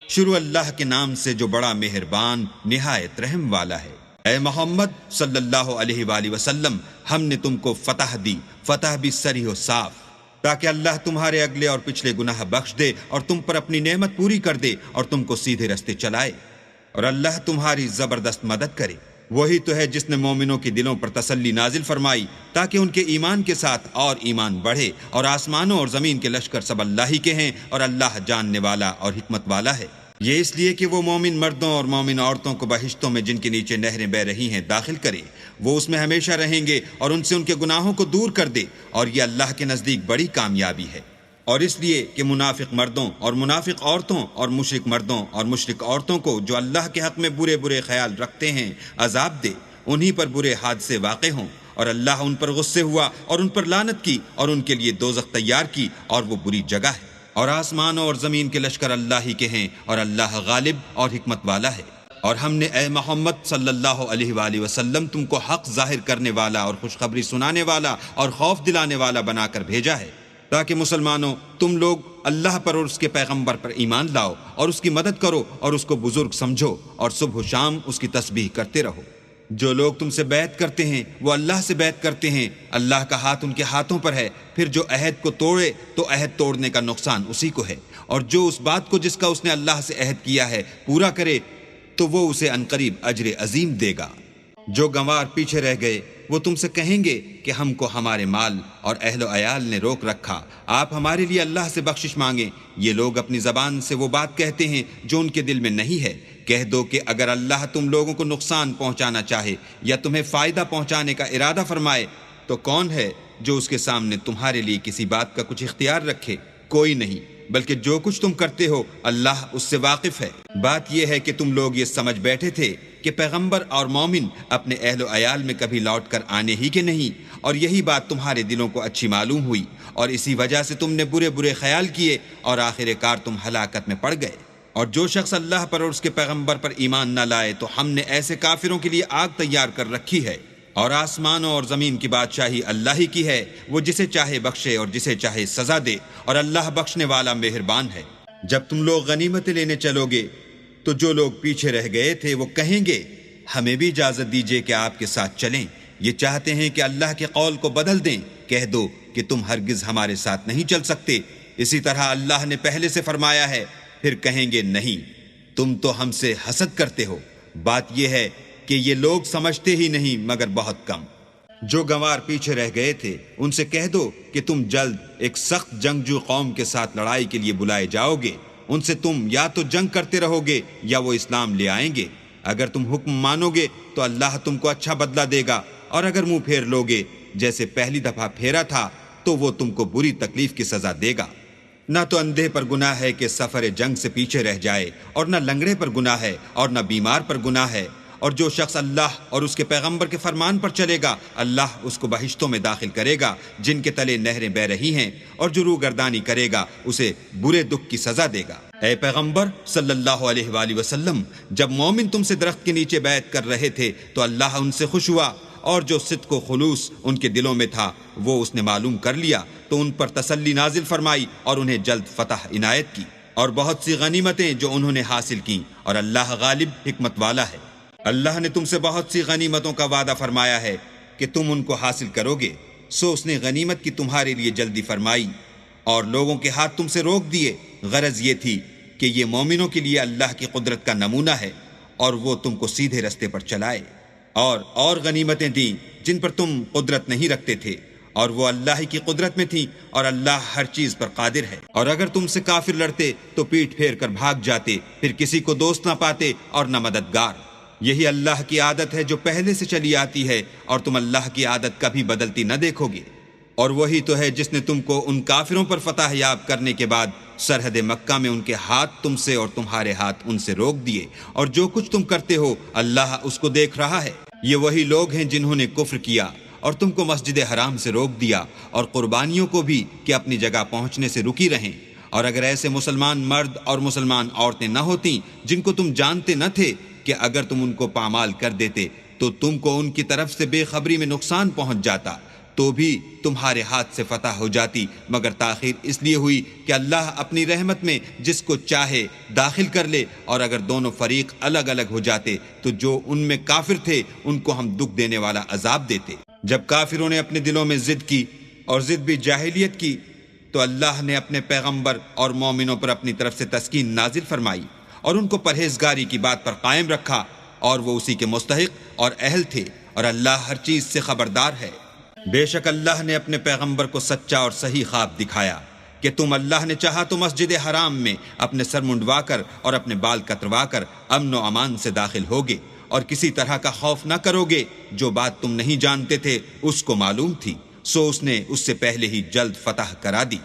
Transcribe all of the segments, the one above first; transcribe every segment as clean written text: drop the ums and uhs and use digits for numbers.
شروع اللہ کے نام سے جو بڑا مہربان نہایت رحم والا ہے۔ اے محمد صلی اللہ علیہ وآلہ وسلم، ہم نے تم کو فتح دی، فتح بھی صریح و صاف، تاکہ اللہ تمہارے اگلے اور پچھلے گناہ بخش دے اور تم پر اپنی نعمت پوری کر دے اور تم کو سیدھے رستے چلائے، اور اللہ تمہاری زبردست مدد کرے۔ وہی تو ہے جس نے مومنوں کے دلوں پر تسلی نازل فرمائی تاکہ ان کے ایمان کے ساتھ اور ایمان بڑھے، اور آسمانوں اور زمین کے لشکر سب اللہ ہی کے ہیں، اور اللہ جاننے والا اور حکمت والا ہے۔ یہ اس لیے کہ وہ مومن مردوں اور مومن عورتوں کو بہشتوں میں جن کے نیچے نہریں بہ رہی ہیں داخل کرے، وہ اس میں ہمیشہ رہیں گے اور ان سے ان کے گناہوں کو دور کر دے، اور یہ اللہ کے نزدیک بڑی کامیابی ہے۔ اور اس لیے کہ منافق مردوں اور منافق عورتوں اور مشرک مردوں اور مشرک عورتوں کو جو اللہ کے حق میں برے برے خیال رکھتے ہیں عذاب دے، انہی پر برے حادثے واقع ہوں، اور اللہ ان پر غصے ہوا اور ان پر لعنت کی اور ان کے لیے دوزخ تیار کی، اور وہ بری جگہ ہے۔ اور آسمانوں اور زمین کے لشکر اللہ ہی کے ہیں، اور اللہ غالب اور حکمت والا ہے۔ اور ہم نے اے محمد صلی اللہ علیہ وآلہ وسلم تم کو حق ظاہر کرنے والا اور خوشخبری سنانے والا اور خوف دلانے والا بنا کر بھیجا ہے، تاکہ مسلمانوں تم لوگ اللہ پر اور اس کے پیغمبر پر ایمان لاؤ اور اس کی مدد کرو اور اس کو بزرگ سمجھو، اور صبح و شام اس کی تسبیح کرتے رہو۔ جو لوگ تم سے بیعت کرتے ہیں وہ اللہ سے بیعت کرتے ہیں، اللہ کا ہاتھ ان کے ہاتھوں پر ہے، پھر جو عہد کو توڑے تو عہد توڑنے کا نقصان اسی کو ہے، اور جو اس بات کو جس کا اس نے اللہ سے عہد کیا ہے پورا کرے تو وہ اسے عنقریب اجر عظیم دے گا۔ جو گنوار پیچھے رہ گئے وہ تم سے کہیں گے کہ ہم کو ہمارے مال اور اہل و عیال نے روک رکھا، آپ ہمارے لیے اللہ سے بخشش مانگیں۔ یہ لوگ اپنی زبان سے وہ بات کہتے ہیں جو ان کے دل میں نہیں ہے۔ کہہ دو کہ اگر اللہ تم لوگوں کو نقصان پہنچانا چاہے یا تمہیں فائدہ پہنچانے کا ارادہ فرمائے تو کون ہے جو اس کے سامنے تمہارے لیے کسی بات کا کچھ اختیار رکھے؟ کوئی نہیں، بلکہ جو کچھ تم کرتے ہو اللہ اس سے واقف ہے۔ بات یہ ہے کہ تم لوگ یہ سمجھ بیٹھے تھے کہ پیغمبر اور مومن اپنے اہل و عیال میں کبھی لوٹ کر آنے ہی کے نہیں، اور یہی بات تمہارے دلوں کو اچھی معلوم ہوئی، اور اسی وجہ سے تم نے برے برے خیال کیے اور آخر کار تم ہلاکت میں پڑ گئے۔ اور جو شخص اللہ پر اور اس کے پیغمبر پر ایمان نہ لائے تو ہم نے ایسے کافروں کے لیے آگ تیار کر رکھی ہے۔ اور آسمانوں اور زمین کی بادشاہی اللہ ہی کی ہے، وہ جسے چاہے بخشے اور جسے چاہے سزا دے، اور اللہ بخشنے والا مہربان ہے۔ جب تم لوگ غنیمتیں لینے چلو گے تو جو لوگ پیچھے رہ گئے تھے وہ کہیں گے ہمیں بھی اجازت دیجیے کہ آپ کے ساتھ چلیں، یہ چاہتے ہیں کہ اللہ کے قول کو بدل دیں۔ کہہ دو کہ تم ہرگز ہمارے ساتھ نہیں چل سکتے، اسی طرح اللہ نے پہلے سے فرمایا ہے۔ پھر کہیں گے نہیں، تم تو ہم سے حسد کرتے ہو۔ بات یہ ہے کہ یہ لوگ سمجھتے ہی نہیں مگر بہت کم۔ جو گنوار پیچھے رہ گئے تھے ان سے کہہ دو کہ تم جلد ایک سخت جنگجو قوم کے ساتھ لڑائی کے لیے بلائے جاؤ گے، ان سے تم یا تو جنگ کرتے رہو گے یا وہ اسلام لے آئیں گے۔ اگر تم حکم مانو گے تو اللہ تم کو اچھا بدلہ دے گا، اور اگر منہ پھیر لو گے جیسے پہلی دفعہ پھیرا تھا تو وہ تم کو بری تکلیف کی سزا دے گا۔ نہ تو اندھے پر گناہ ہے کہ سفر جنگ سے پیچھے رہ جائے، اور نہ لنگڑے پر گناہ ہے، اور نہ بیمار پر گناہ ہے۔ اور جو شخص اللہ اور اس کے پیغمبر کے فرمان پر چلے گا اللہ اس کو بہشتوں میں داخل کرے گا جن کے تلے نہریں بہ رہی ہیں، اور جو روگردانی کرے گا اسے برے دکھ کی سزا دے گا۔ اے پیغمبر صلی اللہ علیہ وآلہ وسلم، جب مومن تم سے درخت کے نیچے بیعت کر رہے تھے تو اللہ ان سے خوش ہوا، اور جو صدق و خلوص ان کے دلوں میں تھا وہ اس نے معلوم کر لیا تو ان پر تسلی نازل فرمائی اور انہیں جلد فتح عنایت کی، اور بہت سی غنیمتیں جو انہوں نے حاصل کی، اور اللہ غالب حکمت والا ہے۔ اللہ نے تم سے بہت سی غنیمتوں کا وعدہ فرمایا ہے کہ تم ان کو حاصل کرو گے، سو اس نے غنیمت کی تمہارے لیے جلدی فرمائی اور لوگوں کے ہاتھ تم سے روک دیے۔ غرض یہ تھی کہ یہ مومنوں کے لیے اللہ کی قدرت کا نمونہ ہے، اور وہ تم کو سیدھے رستے پر چلائے، اور غنیمتیں دیں جن پر تم قدرت نہیں رکھتے تھے، اور وہ اللہ ہی کی قدرت میں تھیں، اور اللہ ہر چیز پر قادر ہے۔ اور اگر تم سے کافر لڑتے تو پیٹ پھیر کر بھاگ جاتے، پھر کسی کو دوست نہ پاتے اور نہ مددگار۔ یہی اللہ کی عادت ہے جو پہلے سے چلی آتی ہے، اور تم اللہ کی عادت کبھی بدلتی نہ دیکھو گے۔ اور وہی تو ہے جس نے تم کو ان کافروں پر فتح یاب کرنے کے بعد سرحد مکہ میں ان کے ہاتھ تم سے اور تمہارے ہاتھ ان سے روک دیے، اور جو کچھ تم کرتے ہو اللہ اس کو دیکھ رہا ہے۔ یہ وہی لوگ ہیں جنہوں نے کفر کیا اور تم کو مسجد حرام سے روک دیا، اور قربانیوں کو بھی کہ اپنی جگہ پہنچنے سے رکی رہیں۔ اور اگر ایسے مسلمان مرد اور مسلمان عورتیں نہ ہوتیں جن کو تم جانتے نہ تھے کہ اگر تم ان کو پامال کر دیتے تو تم کو ان کی طرف سے بے خبری میں نقصان پہنچ جاتا، تو بھی تمہارے ہاتھ سے فتح ہو جاتی، مگر تاخیر اس لیے ہوئی کہ اللہ اپنی رحمت میں جس کو چاہے داخل کر لے، اور اگر دونوں فریق الگ الگ ہو جاتے تو جو ان میں کافر تھے ان کو ہم دکھ دینے والا عذاب دیتے۔ جب کافروں نے اپنے دلوں میں ضد کی، اور ضد بھی جاہلیت کی، تو اللہ نے اپنے پیغمبر اور مومنوں پر اپنی طرف سے تسکین نازل فرمائی اور ان کو پرہیزگاری کی بات پر قائم رکھا، اور وہ اسی کے مستحق اور اہل تھے، اور اللہ ہر چیز سے خبردار ہے۔ بے شک اللہ نے اپنے پیغمبر کو سچا اور صحیح خواب دکھایا کہ تم اللہ نے چاہا تو مسجد حرام میں اپنے سر منڈوا کر اور اپنے بال کتروا کر امن و امان سے داخل ہوگے، اور کسی طرح کا خوف نہ کرو گے۔ جو بات تم نہیں جانتے تھے اس کو معلوم تھی، سو اس نے اس سے پہلے ہی جلد فتح کرا دی۔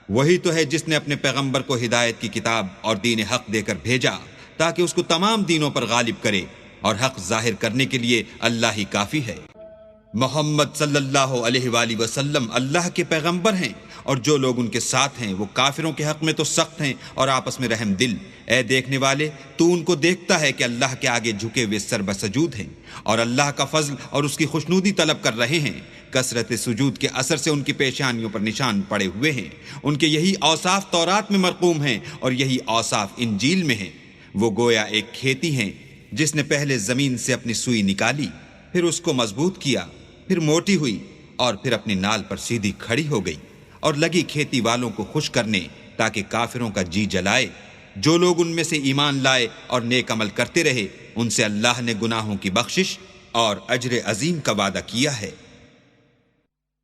وہی تو ہے جس نے اپنے پیغمبر کو ہدایت کی کتاب اور دین حق دے کر بھیجا تاکہ اس کو تمام دینوں پر غالب کرے، اور حق ظاہر کرنے کے لیے اللہ ہی کافی ہے۔ محمد صلی اللہ علیہ وآلہ وسلم اللہ کے پیغمبر ہیں، اور جو لوگ ان کے ساتھ ہیں وہ کافروں کے حق میں تو سخت ہیں اور آپس میں رحم دل۔ اے دیکھنے والے، تو ان کو دیکھتا ہے کہ اللہ کے آگے جھکے ہوئے سر بسجود ہیں، اور اللہ کا فضل اور اس کی خوشنودی طلب کر رہے ہیں۔ کثرت سجود کے اثر سے ان کی پیشانیوں پر نشان پڑے ہوئے ہیں۔ ان کے یہی اوصاف تورات میں مرقوم ہیں، اور یہی اوصاف انجیل میں ہیں۔ وہ گویا ایک کھیتی ہیں جس نے پہلے زمین سے اپنی سوئی نکالی، پھر اس کو مضبوط کیا، پھر موٹی ہوئی، اور پھر اپنی نال پر سیدھی کھڑی ہو گئی، اور لگی کھیتی والوں کو خوش کرنے تاکہ کافروں کا جی جلائے۔ جو لوگ ان میں سے ایمان لائے اور نیک عمل کرتے رہے، ان سے اللہ نے گناہوں کی بخشش اور اجر عظیم کا وعدہ کیا ہے۔